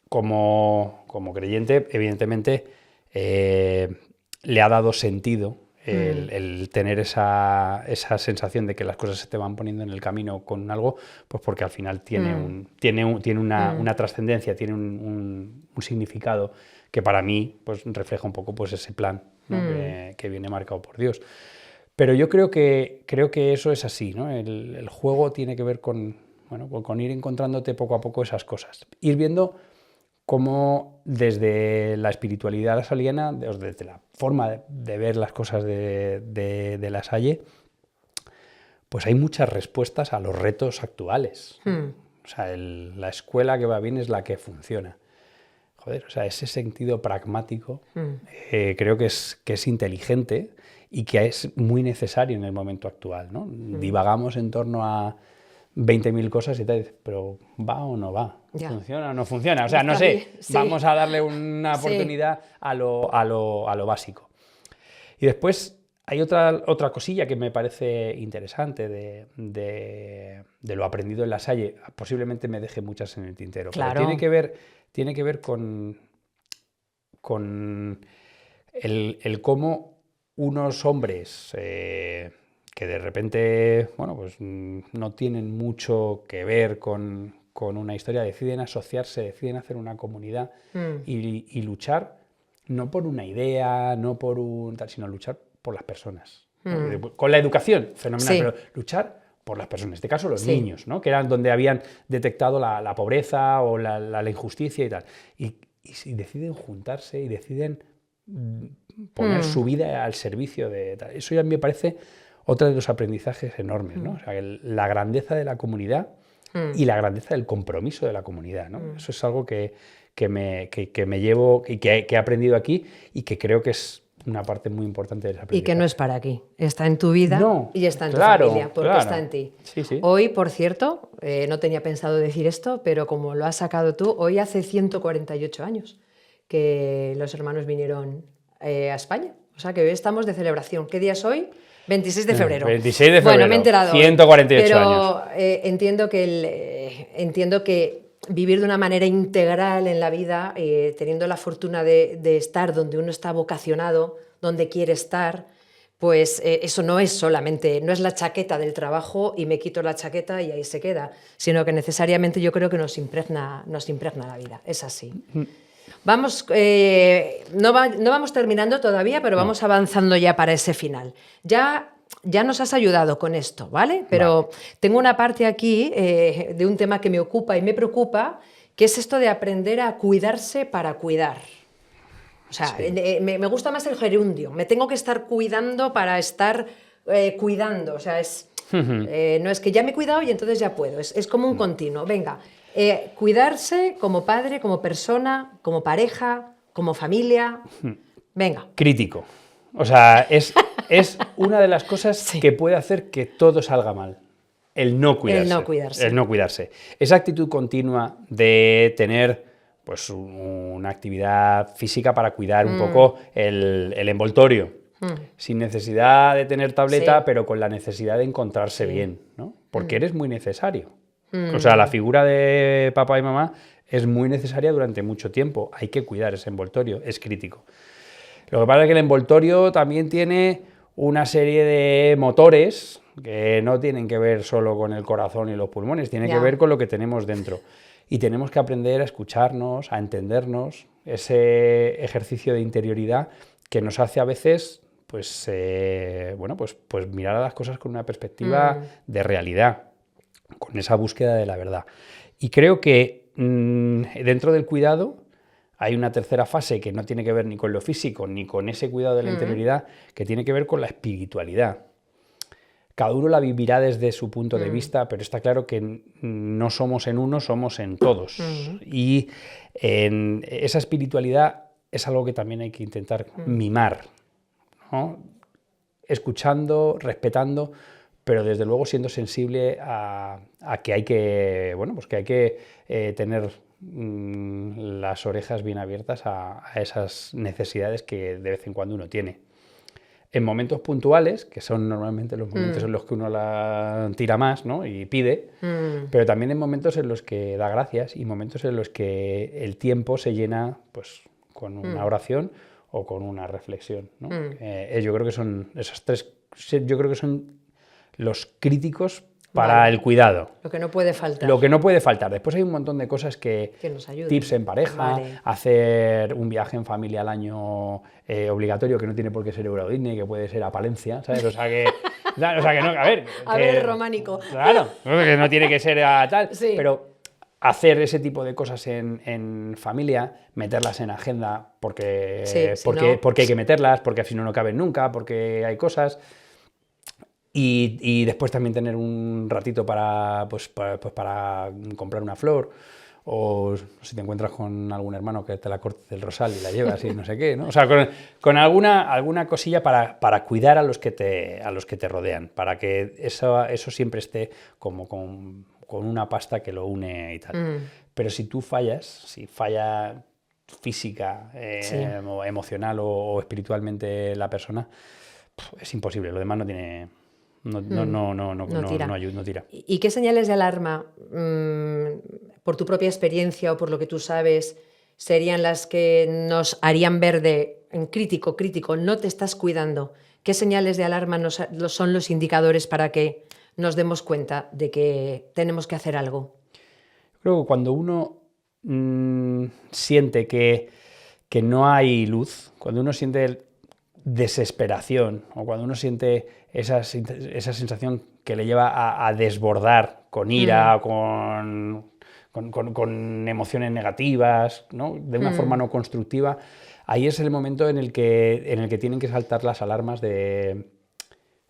Como creyente, evidentemente, le ha dado sentido el tener esa sensación de que las cosas se te van poniendo en el camino con algo, pues porque al final tiene una trascendencia, tiene un significado que para mí pues refleja un poco pues ese plan, ¿no? que viene marcado por Dios. Pero yo creo que eso es así, ¿no? El juego tiene que ver con ir encontrándote poco a poco esas cosas. Ir viendo cómo desde la espiritualidad lasaliana, desde la forma de ver las cosas de La Salle, pues hay muchas respuestas a los retos actuales. O sea, la escuela que va bien es la que funciona. Joder, o sea, ese sentido pragmático creo que es inteligente y que es muy necesario en el momento actual, ¿no? Divagamos en torno a 20.000 cosas y tal, pero ¿va o no va? Ya. ¿Funciona o no funciona? O sea, no Está sé, bien, sí. vamos a darle una oportunidad a lo básico. Y después hay otra cosilla que me parece interesante de lo aprendido en La Salle. Posiblemente me deje muchas en el tintero. Claro. Pero tiene que ver con el cómo unos hombres que de repente, bueno, pues no tienen mucho que ver con una historia, deciden asociarse, deciden hacer una comunidad y luchar no por una idea, no por un tal, sino luchar por las personas. Con la educación, fenomenal, Sí. pero luchar por las personas, en este caso los Sí. niños, ¿no? Que eran donde habían detectado la pobreza o la injusticia y tal. Y deciden juntarse y deciden poner su vida al servicio de tal. Eso ya me parece otro de los aprendizajes enormes, ¿no? O sea, la grandeza de la comunidad y la grandeza del compromiso de la comunidad, ¿no? Eso es algo que me llevo y que he aprendido aquí y que creo que es una parte muy importante del aprendizaje. Y que no es para aquí, está en tu vida y está en tu claro, familia, porque claro. está en ti. Sí, sí. Hoy, por cierto, no tenía pensado decir esto, pero como lo has sacado tú, hoy hace 148 años que los hermanos vinieron a España. O sea que hoy estamos de celebración. ¿Qué día es hoy? 26 de febrero. 26 de febrero. Bueno, me he enterado. 148 pero, años. Entiendo que vivir de una manera integral en la vida, teniendo la fortuna de estar donde uno está vocacionado, donde quiere estar, pues eso no es solamente, no es la chaqueta del trabajo y me quito la chaqueta y ahí se queda, sino que necesariamente yo creo que nos impregna la vida, es así. Vamos, no vamos terminando todavía, pero vamos avanzando ya para ese final. Ya nos has ayudado con esto, ¿vale? Pero tengo una parte aquí de un tema que me ocupa y me preocupa, que es esto de aprender a cuidarse para cuidar. O sea, Sí. me gusta más el gerundio. Me tengo que estar cuidando para estar cuidando. O sea, no es que ya me he cuidado y entonces ya puedo. Es como un continuo. Venga, cuidarse como padre, como persona, como pareja, como familia. Venga. Crítico. O sea, es una de las cosas Sí. que puede hacer que todo salga mal. El no cuidarse. El no cuidarse. El no cuidarse. Esa actitud continua de tener pues, una actividad física para cuidar un poco el envoltorio. Sin necesidad de tener tableta, Sí. pero con la necesidad de encontrarse Sí. bien, ¿no? Porque eres muy necesario. O sea, la figura de papá y mamá es muy necesaria durante mucho tiempo. Hay que cuidar ese envoltorio, es crítico. Lo que pasa es que el envoltorio también tiene una serie de motores que no tienen que ver solo con el corazón y los pulmones, tienen Ya. que ver con lo que tenemos dentro. Y tenemos que aprender a escucharnos, a entendernos, ese ejercicio de interioridad que nos hace a veces pues mirar a las cosas con una perspectiva de realidad, con esa búsqueda de la verdad. Y creo que dentro del cuidado hay una tercera fase que no tiene que ver ni con lo físico ni con ese cuidado de la interioridad, que tiene que ver con la espiritualidad. Cada uno la vivirá desde su punto de vista, pero está claro que no somos en uno, somos en todos. Y en esa espiritualidad es algo que también hay que intentar mimar, ¿no? Escuchando, respetando, pero desde luego siendo sensible a que hay que, tener las orejas bien abiertas a esas necesidades que de vez en cuando uno tiene. En momentos puntuales, que son normalmente los momentos en los que uno la tira más, ¿no? Y pide, pero también en momentos en los que da gracias y momentos en los que el tiempo se llena pues, con una oración o con una reflexión, ¿no? Yo creo que son esas tres, yo creo que son los críticos para Vale. el cuidado. Lo que no puede faltar. Lo que no puede faltar. Después hay un montón de cosas que nos ayuden. tips en pareja, Vale. hacer un viaje en familia al año obligatorio, que no tiene por qué ser Euro Disney, que puede ser a Palencia, ¿sabes? O sea que no, a ver. A ver, románico. Claro, que no tiene que ser a tal, Sí. pero hacer ese tipo de cosas en familia, meterlas en agenda porque hay que meterlas, porque si no, no caben nunca, porque hay cosas. Y después también tener un ratito para comprar una flor, o si te encuentras con algún hermano que te la cortes del rosal y la llevas y no sé qué, ¿no? O sea, con alguna cosilla para cuidar a los que te rodean, para que eso siempre esté como con una pasta que lo une y tal. Pero si tú fallas, si falla física, o emocional o espiritualmente la persona, es imposible, lo demás no tiene... No tira. ¿Y qué señales de alarma, por tu propia experiencia o por lo que tú sabes, serían las que nos harían ver en crítico, no te estás cuidando? ¿Qué señales de alarma son los indicadores para que nos demos cuenta de que tenemos que hacer algo? Creo que cuando uno siente que no hay luz, cuando uno siente desesperación o cuando uno siente esa sensación que le lleva a desbordar con ira, con emociones negativas, ¿no? De una forma no constructiva, ahí es el momento en el que tienen que saltar las alarmas de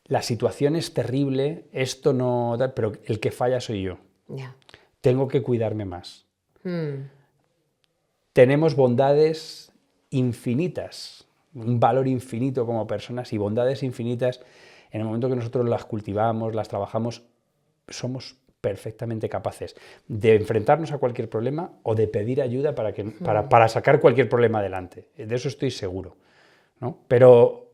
la situación es terrible, esto no... pero el que falla soy yo. Yeah. Tengo que cuidarme más. Tenemos bondades infinitas, un valor infinito como personas y bondades infinitas. En el momento que nosotros las cultivamos, las trabajamos, somos perfectamente capaces de enfrentarnos a cualquier problema o de pedir ayuda para sacar cualquier problema adelante. De eso estoy seguro, ¿no? Pero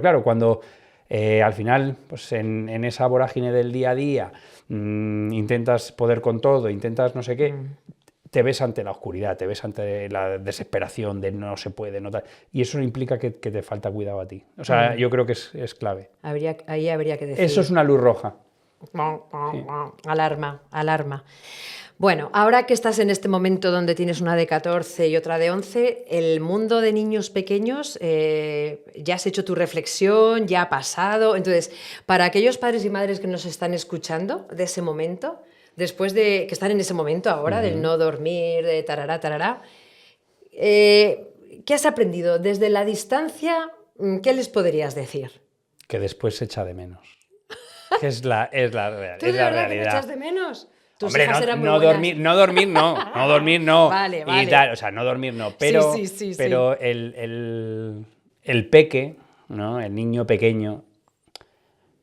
claro, cuando al final, pues en esa vorágine del día a día, intentas poder con todo, intentas no sé qué, te ves ante la oscuridad, te ves ante la desesperación de no se puede, no tal, y eso implica que te falta cuidado a ti. O sea, yo creo que es clave. Ahí habría que decir... Eso es una luz roja. Sí. Alarma. Bueno, ahora que estás en este momento donde tienes una de 14 y otra de 11, el mundo de niños pequeños, ya has hecho tu reflexión, ya ha pasado. Entonces, para aquellos padres y madres que nos están escuchando de ese momento, después de que están en ese momento ahora, del no dormir, de tarará, ¿qué has aprendido? Desde la distancia, ¿qué les podrías decir? Que después se echa de menos. Que es la ¿Tú de verdad que me realidad. echas de menos? Tus Hombre, hijas eran muy no buenas. dormir no. Vale, Y vale. tal, o sea, no dormir no. Pero, Sí. pero el peque, ¿no? El niño pequeño,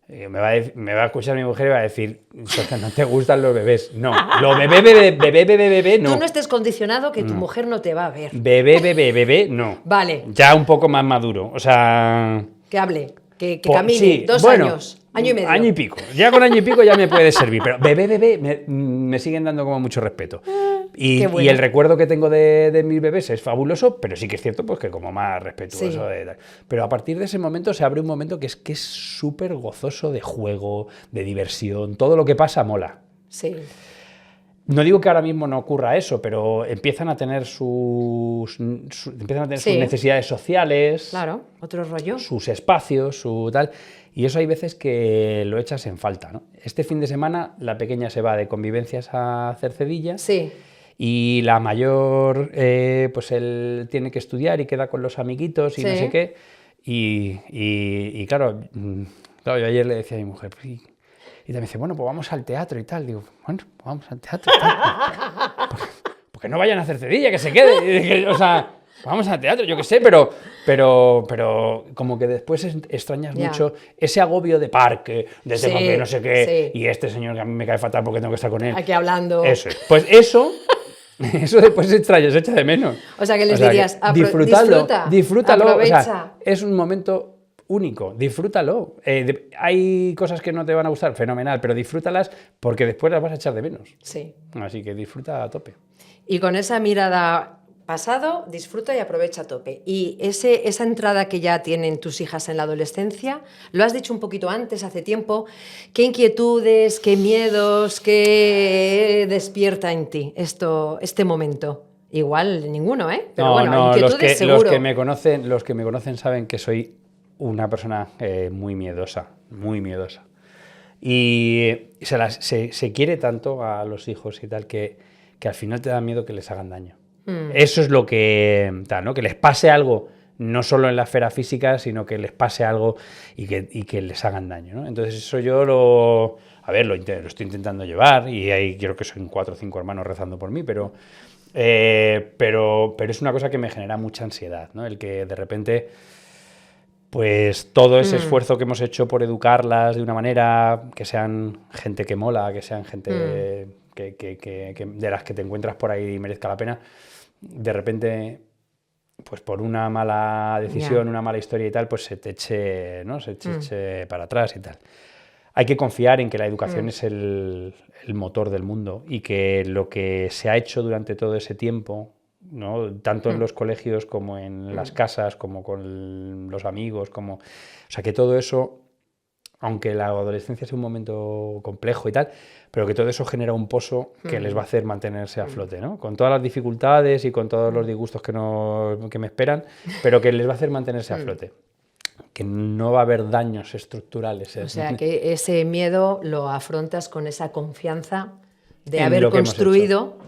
me va a escuchar mi mujer y va a decir, "Socia, no te gustan los bebés". No, lo bebé, no. Tú no estés condicionado que tu mujer no te va a ver. Bebé, no. Vale. Ya un poco más maduro, o sea... Que hable, que Pues, camine. sí, 2 bueno, años, año y medio. Año y pico. Ya con año y pico ya me puede servir. Pero bebé, me siguen dando como mucho respeto. Qué bueno. Y el recuerdo que tengo de mis bebés es fabuloso, pero sí que es cierto pues, que como más respetuoso. Sí. Pero a partir de ese momento se abre un momento que es súper gozoso de juego, de diversión. Todo lo que pasa mola. Sí. No digo que ahora mismo no ocurra eso, pero empiezan a tener sus necesidades sociales. Claro, otro rollo. Sus espacios, su tal, y eso hay veces que lo echas en falta, ¿no? Este fin de semana la pequeña se va de convivencias a Cercedilla Sí. y la mayor, pues él tiene que estudiar y queda con los amiguitos y no Sí. sé qué, y claro, yo ayer le decía a mi mujer, pues, y también dice, bueno, pues vamos al teatro y tal. Digo, bueno, pues vamos al teatro y tal. Porque no vayan a Cercedilla, que se quede. O sea, vamos al teatro, yo qué sé, pero como que después extrañas mucho ese agobio de parque, de tema que no sé qué, y este señor que a mí me cae fatal porque tengo que estar con él. Aquí hablando. Eso es. Pues eso después se extraña, se echa de menos. O sea, que les dirías, disfrútalo. Aprovecha. O sea, es un momento único, disfrútalo. Hay cosas que no te van a gustar, fenomenal, pero disfrútalas porque después las vas a echar de menos. Sí. Así que disfruta a tope. Y con esa mirada pasado, disfruta y aprovecha a tope. Y esa entrada que ya tienen tus hijas en la adolescencia, lo has dicho un poquito antes, hace tiempo, ¿qué inquietudes, qué miedos, qué despierta en ti este momento? Igual ninguno, ¿eh? Pero bueno, inquietudes seguro. Los que me conocen saben que soy una persona muy miedosa, muy miedosa. Y se quiere tanto a los hijos y tal que al final te da miedo que les hagan daño. Eso es lo que tal, ¿no? Que les pase algo, no solo en la esfera física, sino que les pase algo y que les hagan daño, ¿no? Entonces eso yo lo estoy intentando llevar y ahí creo que son 4 o 5 hermanos rezando por mí, pero es una cosa que me genera mucha ansiedad, ¿no? El que de repente pues todo ese esfuerzo que hemos hecho por educarlas de una manera, que sean gente que mola, que sean gente de las que te encuentras por ahí y merezca la pena, de repente, pues por una mala decisión, una mala historia y tal, pues se te eche, ¿no? Se te eche para atrás y tal. Hay que confiar en que la educación es el motor del mundo y que lo que se ha hecho durante todo ese tiempo, ¿no? Tanto en los colegios como en las casas, como con los amigos, o sea, que todo eso, aunque la adolescencia sea un momento complejo y tal, pero que todo eso genera un pozo que les va a hacer mantenerse a flote, ¿no? Con todas las dificultades y con todos los disgustos que me esperan, pero que les va a hacer mantenerse a flote. Que no va a haber daños estructurales. O sea, que ese miedo lo afrontas con esa confianza de En haber lo que hemos construido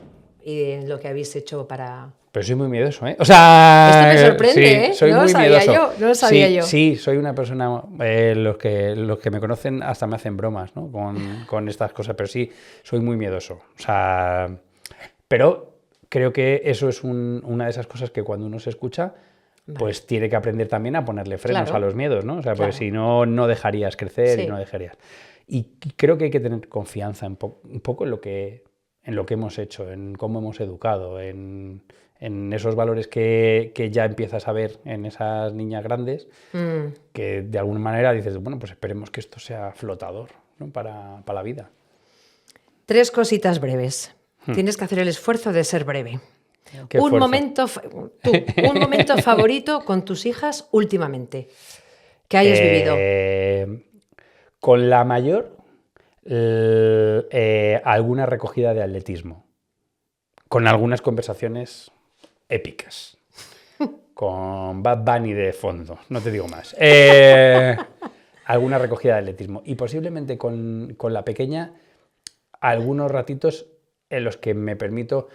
y en lo que habéis hecho para... Pero soy muy miedoso, ¿eh? O sea... Esto me sorprende, sí, ¿eh? soy No muy lo sabía miedoso. yo, no lo sabía yo. Sí, soy una persona... los que me conocen hasta me hacen bromas, ¿no? Con estas cosas, pero sí, soy muy miedoso. O sea... Pero creo que eso es una de esas cosas que cuando uno se escucha, pues tiene que aprender también a ponerle frenos a los miedos, ¿no? O sea, porque si no, no dejarías crecer y no dejarías... Y creo que hay que tener confianza un poco en lo que hemos hecho, en cómo hemos educado, en esos valores que ya empiezas a ver en esas niñas grandes, que de alguna manera dices, bueno, pues esperemos que esto sea flotador, ¿no? para la vida. 3 cositas breves. Tienes que hacer el esfuerzo de ser breve. Un momento favorito con tus hijas últimamente que hayas vivido. Con la mayor, alguna recogida de atletismo, con algunas conversaciones épicas, con Bad Bunny de fondo, no te digo más. Alguna recogida de atletismo y posiblemente con la pequeña algunos ratitos en los que me permito,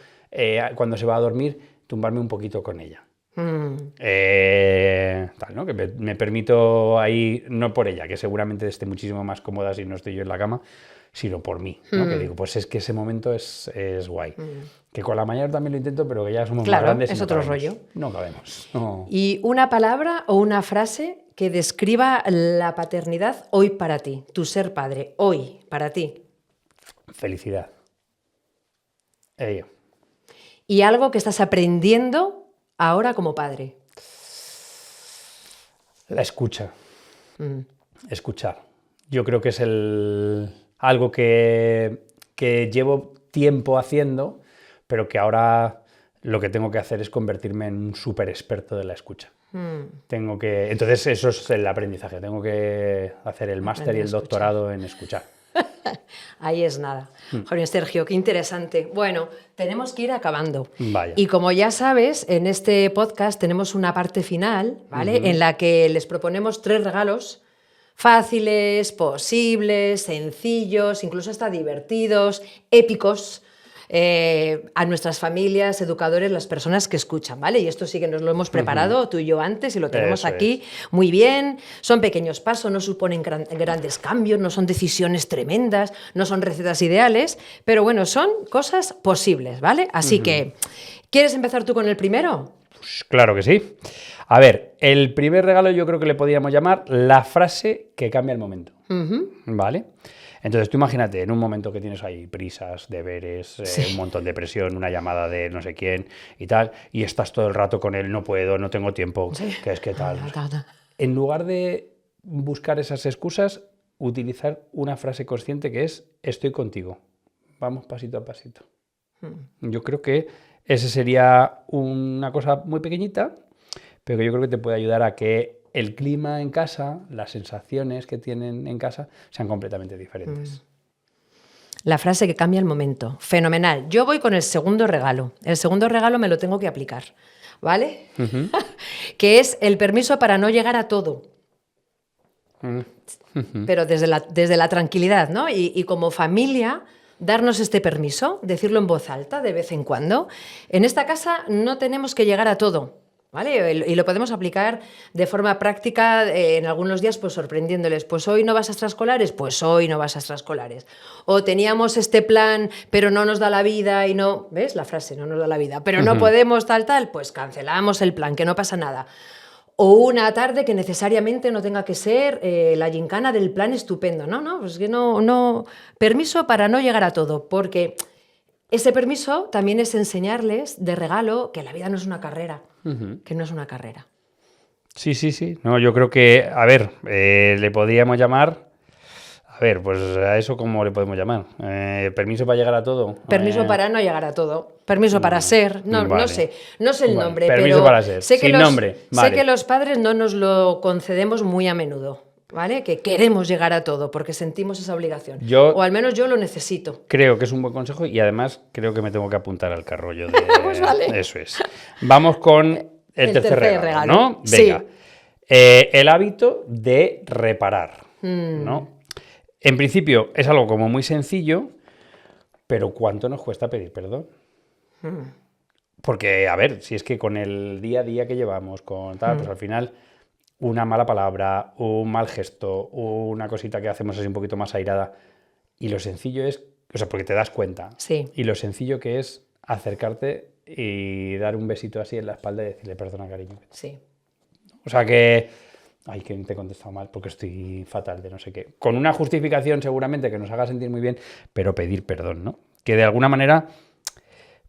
cuando se va a dormir, tumbarme un poquito con ella. Tal, ¿no? Que me permito ahí, no por ella, que seguramente esté muchísimo más cómoda si no estoy yo en la cama, sino por mí, ¿no? Que digo, pues es que ese momento es guay. Que con la mayor también lo intento, pero que ya somos más grandes y es no otro cabemos. rollo. No cabemos. No. Y una palabra o una frase que describa la paternidad hoy para ti, tu ser padre, hoy para ti. Felicidad. Ello. Y algo que estás aprendiendo ahora como padre. La escucha. Escuchar. Yo creo que es algo que llevo tiempo haciendo, pero que ahora lo que tengo que hacer es convertirme en un súper experto de la escucha. Entonces eso es el aprendizaje. Tengo que hacer el máster y el doctorado en escuchar. Ahí es nada. Joder, Sergio, qué interesante. Bueno, tenemos que ir acabando. Vaya. Y como ya sabes, en este podcast tenemos una parte final, ¿vale? En la que les proponemos 3 regalos fáciles, posibles, sencillos, incluso hasta divertidos, épicos, a nuestras familias, educadores, las personas que escuchan, ¿vale? Y esto sí que nos lo hemos preparado tú y yo antes y lo tenemos aquí muy bien. Son pequeños pasos, no suponen grandes cambios, no son decisiones tremendas, no son recetas ideales, pero bueno, son cosas posibles, ¿vale? Así que, ¿quieres empezar tú con el primero? Pues claro que sí. A ver, el primer regalo yo creo que le podríamos llamar la frase que cambia el momento, ¿vale? Entonces tú imagínate, en un momento que tienes ahí prisas, deberes, un montón de presión, una llamada de no sé quién y tal, y estás todo el rato con él, no puedo, no tengo tiempo, que es que tal. En lugar de buscar esas excusas, utilizar una frase consciente que es estoy contigo, vamos pasito a pasito. Yo creo que ese sería una cosa muy pequeñita, pero que yo creo que te puede ayudar a que el clima en casa, las sensaciones que tienen en casa, sean completamente diferentes. La frase que cambia el momento. Fenomenal. Yo voy con el segundo regalo. El segundo regalo me lo tengo que aplicar, ¿vale? Que es el permiso para no llegar a todo. Pero desde la tranquilidad, ¿no? Y como familia, darnos este permiso, decirlo en voz alta de vez en cuando. En esta casa no tenemos que llegar a todo, ¿vale? Y lo podemos aplicar de forma práctica en algunos días, pues sorprendiéndoles. Pues hoy no vas a extraescolares, pues hoy no vas a extraescolares. O teníamos este plan, pero no nos da la vida y no... ¿Ves? La frase, no nos da la vida. Pero no podemos tal, pues cancelamos el plan, que no pasa nada. O una tarde que necesariamente no tenga que ser la gincana del plan estupendo. No, pues que no... Permiso para no llegar a todo, porque ese permiso también es enseñarles de regalo que la vida no es una carrera, que no es una carrera. Sí. No, yo creo que, a ver, le podríamos llamar... A ver, pues a eso ¿cómo le podemos llamar? ¿Permiso para llegar a todo? Permiso para no llegar a todo. Permiso para ser. No, vale. no sé el nombre, permiso pero para ser. sé que Sin nombre. Vale. Sé que los padres no nos lo concedemos muy a menudo, ¿vale? Que queremos llegar a todo porque sentimos esa obligación. O al menos yo lo necesito. Creo que es un buen consejo y además creo que me tengo que apuntar al carrollo de... Pues vale. Eso es. Vamos con el tercer regalo, ¿no? Venga. Sí. El hábito de reparar, ¿no? En principio es algo como muy sencillo, pero ¿cuánto nos cuesta pedir perdón? Porque, a ver, si es que con el día a día que llevamos, con tal, pues al final una mala palabra, un mal gesto, una cosita que hacemos así un poquito más airada, y lo sencillo es, o sea, porque te das cuenta, y lo sencillo que es acercarte y dar un besito así en la espalda y decirle perdona, cariño. Sí. O sea que... Ay, que te he contestado mal porque estoy fatal de no sé qué. Con una justificación seguramente que nos haga sentir muy bien, pero pedir perdón, ¿no? Que de alguna manera,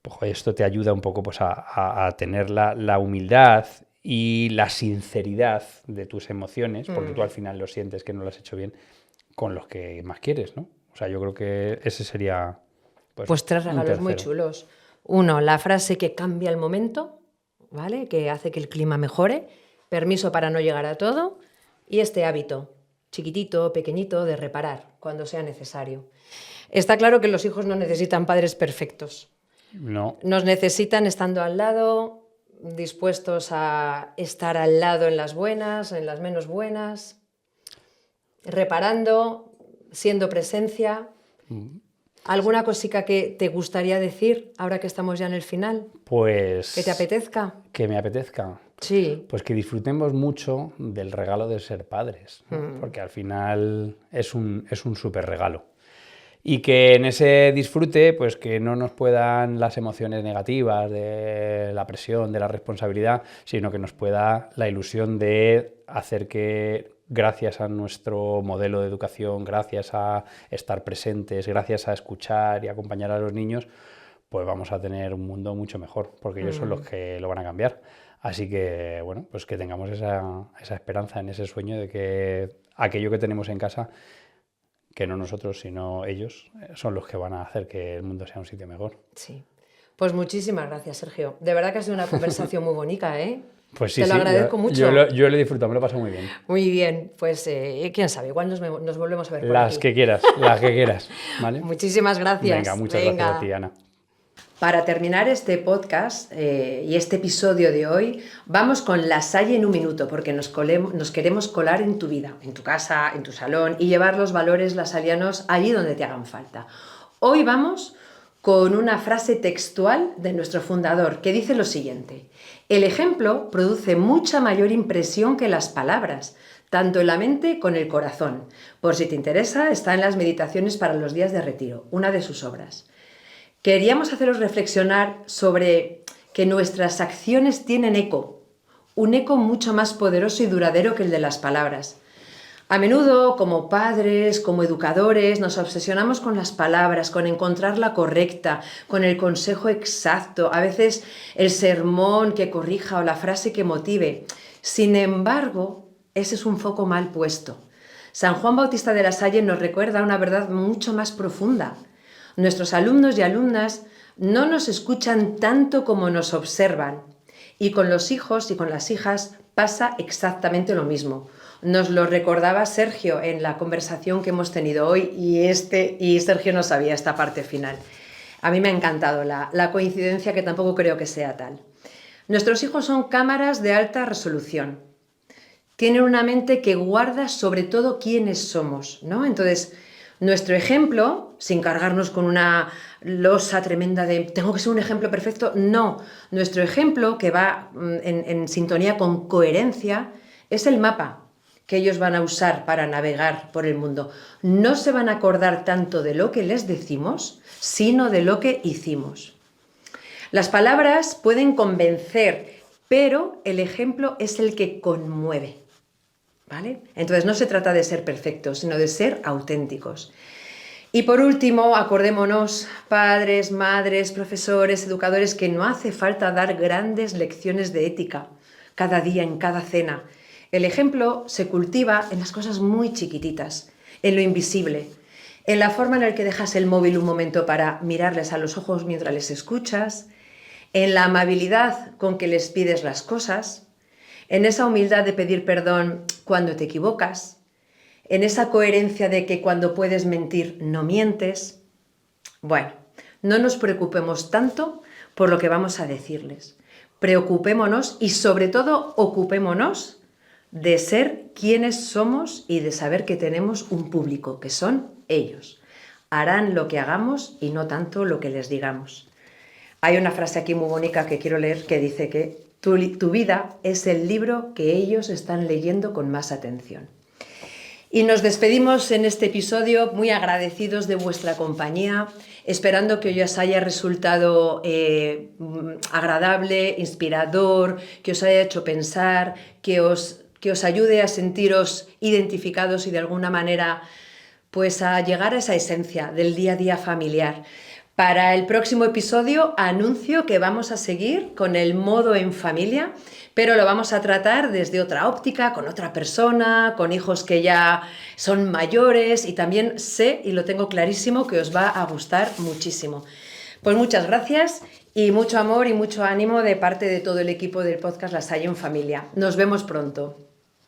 pues, esto te ayuda un poco pues, a tener la humildad y la sinceridad de tus emociones, porque tú al final lo sientes que no lo has hecho bien con los que más quieres, ¿no? O sea, yo creo que ese sería... Pues 3 regalos muy chulos. Uno, la frase que cambia el momento, ¿vale? Que hace que el clima mejore. Permiso para no llegar a todo y este hábito chiquitito, pequeñito, de reparar cuando sea necesario. Está claro que los hijos no necesitan padres perfectos. No. Nos necesitan estando al lado, dispuestos a estar al lado en las buenas, en las menos buenas, reparando, siendo presencia. ¿Alguna cosita que te gustaría decir ahora que estamos ya en el final? Pues... ¿Que te apetezca? Que me apetezca. Sí. Pues que disfrutemos mucho del regalo de ser padres, ¿no? Porque al final es un súper regalo. Y que en ese disfrute, pues que no nos puedan las emociones negativas de la presión, de la responsabilidad, sino que nos pueda la ilusión de hacer que, gracias a nuestro modelo de educación, gracias a estar presentes, gracias a escuchar y acompañar a los niños, pues vamos a tener un mundo mucho mejor, porque ellos son los que lo van a cambiar. Así que, bueno, pues que tengamos esa esperanza en ese sueño de que aquello que tenemos en casa, que no nosotros, sino ellos, son los que van a hacer que el mundo sea un sitio mejor. Sí. Pues muchísimas gracias, Sergio. De verdad que ha sido una conversación muy bonita, ¿eh? Pues sí, Te lo agradezco mucho. Yo lo he disfrutado, me lo he pasado muy bien. Muy bien, pues quién sabe, igual nos volvemos a ver por Las aquí. que quieras, ¿vale? Muchísimas gracias. Venga, muchas gracias a ti, Ana. Para terminar este podcast y este episodio de hoy, vamos con La Salle en un minuto, porque nos queremos colar en tu vida, en tu casa, en tu salón, y llevar los valores lasalianos allí donde te hagan falta. Hoy vamos con una frase textual de nuestro fundador, que dice lo siguiente: el ejemplo produce mucha mayor impresión que las palabras, tanto en la mente como en el corazón. Por si te interesa, está en las Meditaciones para los días de retiro, una de sus obras. Queríamos haceros reflexionar sobre que nuestras acciones tienen eco, un eco mucho más poderoso y duradero que el de las palabras. A menudo, como padres, como educadores, nos obsesionamos con las palabras, con encontrar la correcta, con el consejo exacto, a veces el sermón que corrija o la frase que motive. Sin embargo, ese es un foco mal puesto. San Juan Bautista de la Salle nos recuerda una verdad mucho más profunda. Nuestros alumnos y alumnas no nos escuchan tanto como nos observan. Y con los hijos y con las hijas pasa exactamente lo mismo. Nos lo recordaba Sergio en la conversación que hemos tenido hoy y Sergio no sabía esta parte final. A mí me ha encantado la coincidencia, que tampoco creo que sea tal. Nuestros hijos son cámaras de alta resolución. Tienen una mente que guarda sobre todo quiénes somos, ¿no? Entonces, nuestro ejemplo, sin cargarnos con una losa tremenda de tengo que ser un ejemplo perfecto, no. Nuestro ejemplo, que va en sintonía con coherencia, es el mapa que ellos van a usar para navegar por el mundo. No se van a acordar tanto de lo que les decimos, sino de lo que hicimos. Las palabras pueden convencer, pero el ejemplo es el que conmueve. ¿Vale? Entonces no se trata de ser perfectos, sino de ser auténticos. Y por último, acordémonos, padres, madres, profesores, educadores, que no hace falta dar grandes lecciones de ética cada día, en cada cena. El ejemplo se cultiva en las cosas muy chiquititas, en lo invisible, en la forma en la que dejas el móvil un momento para mirarles a los ojos mientras les escuchas, en la amabilidad con que les pides las cosas, en esa humildad de pedir perdón cuando te equivocas, en esa coherencia de que cuando puedes mentir no mientes. Bueno, no nos preocupemos tanto por lo que vamos a decirles. Preocupémonos y sobre todo ocupémonos de ser quienes somos y de saber que tenemos un público, que son ellos. Harán lo que hagamos y no tanto lo que les digamos. Hay una frase aquí muy bonita que quiero leer que dice que tu vida es el libro que ellos están leyendo con más atención. Y nos despedimos en este episodio muy agradecidos de vuestra compañía, esperando que os haya resultado agradable, inspirador, que os haya hecho pensar, que os ayude a sentiros identificados y de alguna manera pues a llegar a esa esencia del día a día familiar. Para el próximo episodio anuncio que vamos a seguir con el modo en familia, pero lo vamos a tratar desde otra óptica, con otra persona, con hijos que ya son mayores, y también sé, y lo tengo clarísimo, que os va a gustar muchísimo. Pues muchas gracias y mucho amor y mucho ánimo de parte de todo el equipo del podcast La Salle en Familia. Nos vemos pronto.